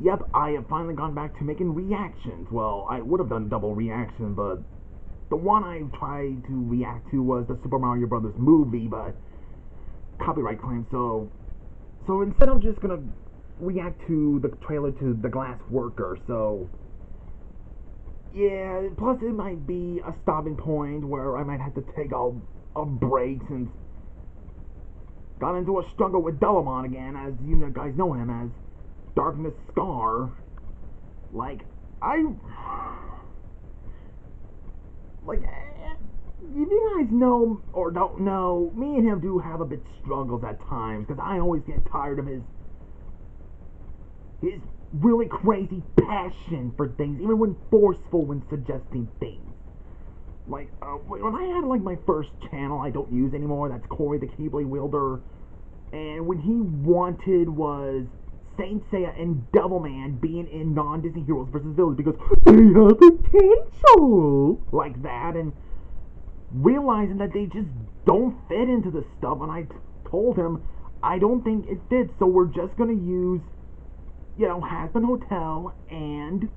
Yep, I have finally gone back to making reactions. Well, I would have done double reaction, but the one I tried to react to was the Super Mario Brothers movie, but copyright claim. So instead, I'm just gonna react to the trailer to the GlassWorker. So yeah, plus it might be a stopping point where I might have to take a break since got into a struggle with Delomon again, as you guys know him as Darkness Scar. Like, I. Like, if you guys know or don't know, me and him do have a bit struggles at times, because I always get tired of his really crazy passion for things, even when forceful when suggesting things. Like, when I had, like, my first channel I don't use anymore, that's Corey the Keyblade Wielder, and when he wanted was Saint Seiya and Delomon being in non-Disney Heroes versus Villains because they have potential like that, and realizing that they just don't fit into the stuff, and I told him I don't think it fits, so we're just gonna use, Hazbin Hotel and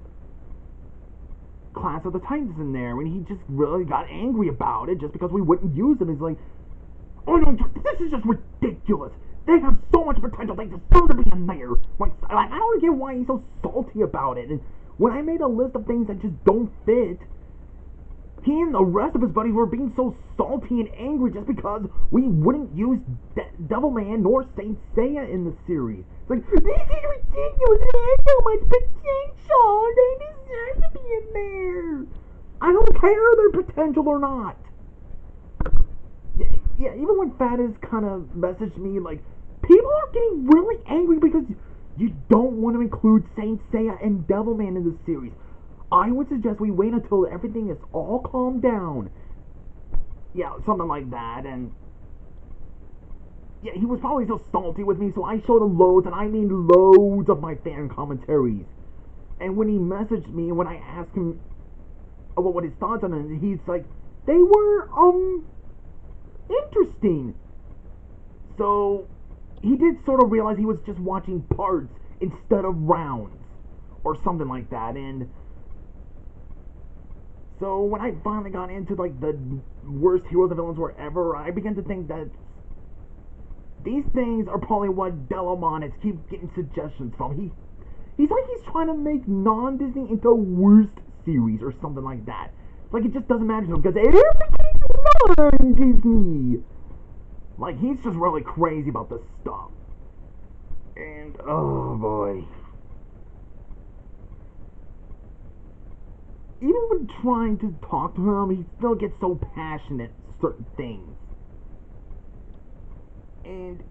Class of the Titans in there, and he just really got angry about it just because we wouldn't use them. He's like, oh no, this is just ridiculous. They have so much potential. They deserve to be in there. Like, I don't get why he's so salty about it. And when I made a list of things that just don't fit, he and the rest of his buddies were being so salty and angry just because we wouldn't use Devilman nor Saint Seiya in the series. It's like, this is ridiculous. They have so much potential. They deserve to be in there. I don't care their potential or not. Yeah, even when Faddis kind of messaged me, like, people are getting really angry because you don't want to include Saint Seiya and Devilman in the series. I would suggest we wait until everything is all calmed down. Yeah, something like that, and yeah, he was probably so salty with me, so I showed him loads, and I mean loads of my fan commentaries. And when he messaged me, when I asked him about what his thoughts on it, he's like, they were, interesting. So he did sort of realize he was just watching parts instead of rounds or something like that. And so when I finally got into like the worst heroes and villains wherever, I began to think that these things are probably what Delomon is keep getting suggestions from. He's like he's trying to make non-Disney into a worst series or something like that. Like, it just doesn't matter to him because everything's non-Disney. Like, he's just really crazy about this stuff. And, oh boy. Even when trying to talk to him, he still gets so passionate certain things. And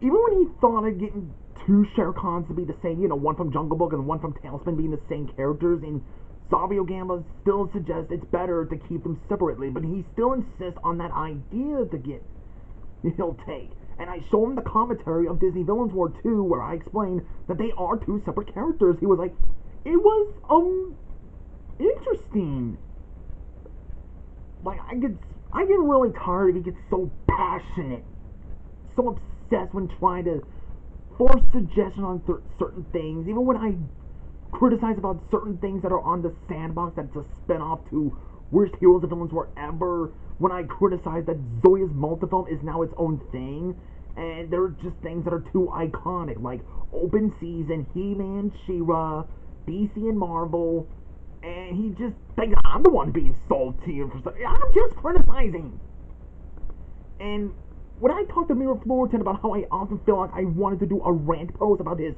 even when he thought of getting two Shere Khans to be the same, one from Jungle Book and one from Tailspin being the same characters, and Savio Gamba still suggests it's better to keep them separately, but he still insists on that idea he'll take. And I show him the commentary of Disney Villains War 2 where I explained that they are two separate characters. He was like, it was, interesting. Like, I get really tired if he gets so passionate, so obsessed when trying to force suggestion on certain things, even when I criticize about certain things that are on the sandbox that's a spin-off to Worst Heroes and Villains Wherever, when I criticize that Zoya's multifilm is now its own thing, and there are just things that are too iconic, like Open Season, He-Man, She-Ra, DC and Marvel, and he just thinks I'm the one being salty and I'm just criticizing. And when I talked to Miro Floydtan about how I often feel like I wanted to do a rant post about his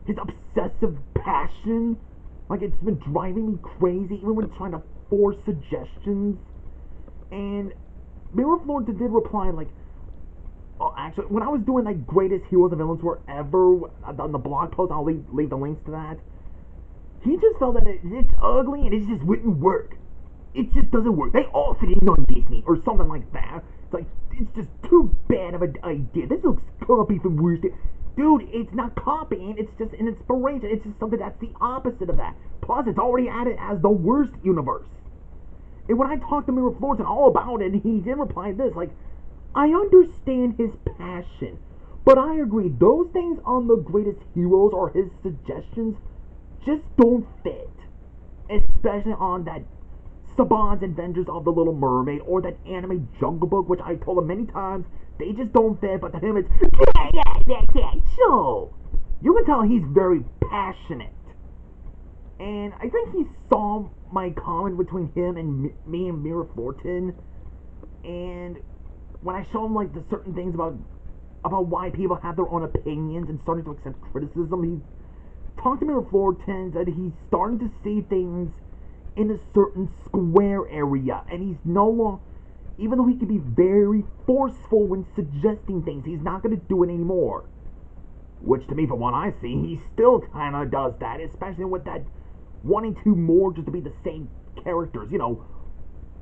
obsessive passion, like it's been driving me crazy, even when trying to force suggestions. And Miro Floydtan did reply, like, oh, actually, when I was doing like Greatest Heroes and Villains Wherever on the blog post, I'll leave the links to that. He just felt that it's ugly and it just wouldn't work. It just doesn't work. They all fit in on Disney or something like that. It's like, it's just too bad of an idea. This looks copy from worst. Dude, it's not copying, it's just an inspiration. It's just something that's the opposite of that. Plus, it's already added as the worst universe. And when I talked to Miro Floydtan all about it, he did reply this, like, I understand his passion, But I agree, those things on the greatest heroes or his suggestions just don't fit. Especially on that Saban's Adventures of the Little Mermaid or that anime Jungle Book, which I told him many times, they just don't fit, but to him it's, yeah, so. You can tell he's very passionate. And I think he saw my comment between him and me and Miro Floydtan. And when I show him like the certain things about why people have their own opinions and starting to accept criticism, he talked to Miro Floydtan that he's starting to see things in a certain square area, and he's no longer, even though he can be very forceful when suggesting things, he's not going to do it anymore. Which to me, from what I see, he still kind of does that, especially with that wanting to more just to be the same characters. You know,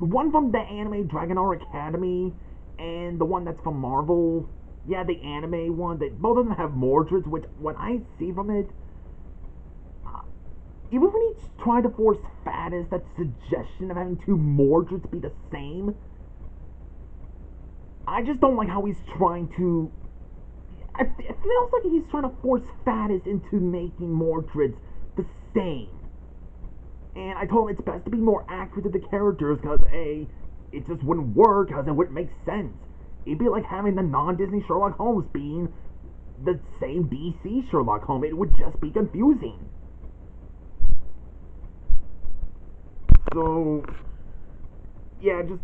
the one from the anime Dragon Art Academy and the one that's from Marvel. Yeah, the anime one. That both of them have Mordreds, which what I see from it, even when he's trying to force Faddis that suggestion of having two Mordreds be the same, I just don't like how he's trying to. It feels like he's trying to force Faddis into making Mordreds the same. And I told him it's best to be more accurate to the characters, because A, it just wouldn't work, because it wouldn't make sense. It'd be like having the non-Disney Sherlock Holmes being the same DC Sherlock Holmes. It would just be confusing. So, yeah, just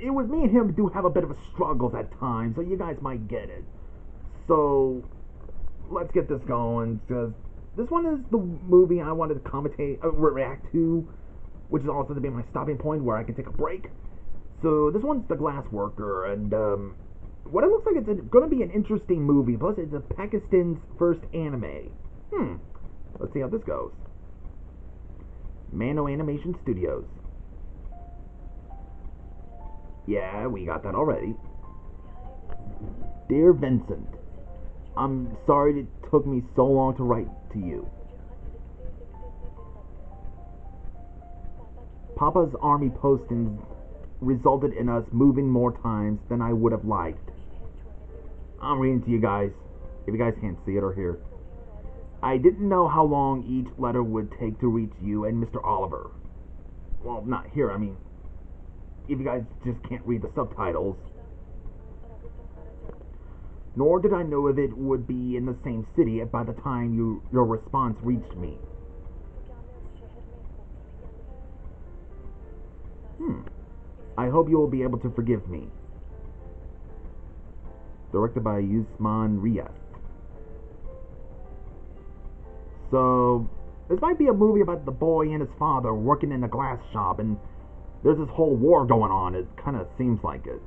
it was me and him do have a bit of a struggles at times, so you guys might get it. So, let's get this going, because this one is the movie I wanted to react to, which is also to be my stopping point where I can take a break. So this one's the GlassWorker, and what it looks like it's going to be an interesting movie. Plus, it's Pakistan's first anime. Let's see how this goes. Mano Animation Studios. Yeah, we got that already. Dear Vincent, I'm sorry it took me so long to write to you. Papa's army postings resulted in us moving more times than I would have liked. I'm reading to you guys, if you guys can't see it or hear. I didn't know how long each letter would take to reach you and Mr. Oliver. Well, not here, I mean, if you guys just can't read the subtitles. Nor did I know if it would be in the same city by the time your response reached me. I hope you will be able to forgive me. Directed by Usman Riyas. So, this might be a movie about the boy and his father working in a glass shop, and there's this whole war going on. It kind of seems like it.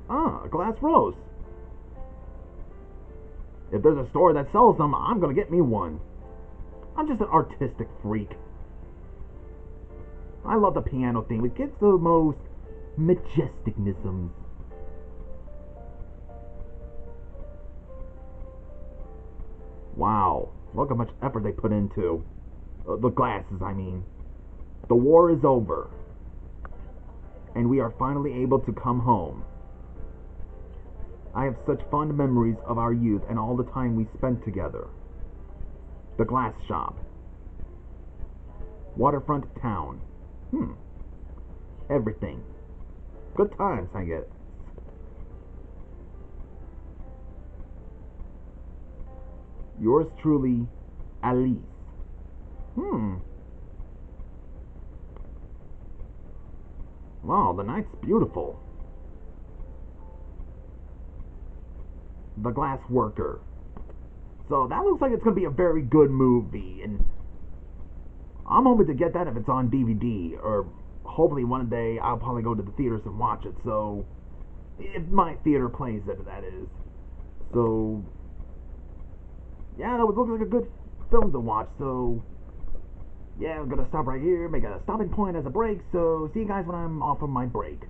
A glass rose. If there's a store that sells them, I'm gonna get me one. I'm just an artistic freak. I love the piano theme. It gets the most majesticnisms. Wow, look how much effort they put into the glasses, I mean. The war is over, and we are finally able to come home. I have such fond memories of our youth and all the time we spent together. The glass shop. Waterfront town. Everything. Good times, I guess. Yours truly, Alice. Wow, the night's beautiful. The GlassWorker. So that looks like it's going to be a very good movie, and I'm hoping to get that if it's on DVD, or hopefully one day I'll probably go to the theaters and watch it, so if my theater plays it, that is. So yeah, that would look like a good film to watch, so yeah, I'm gonna stop right here, make a stopping point as a break, so see you guys when I'm off of my break.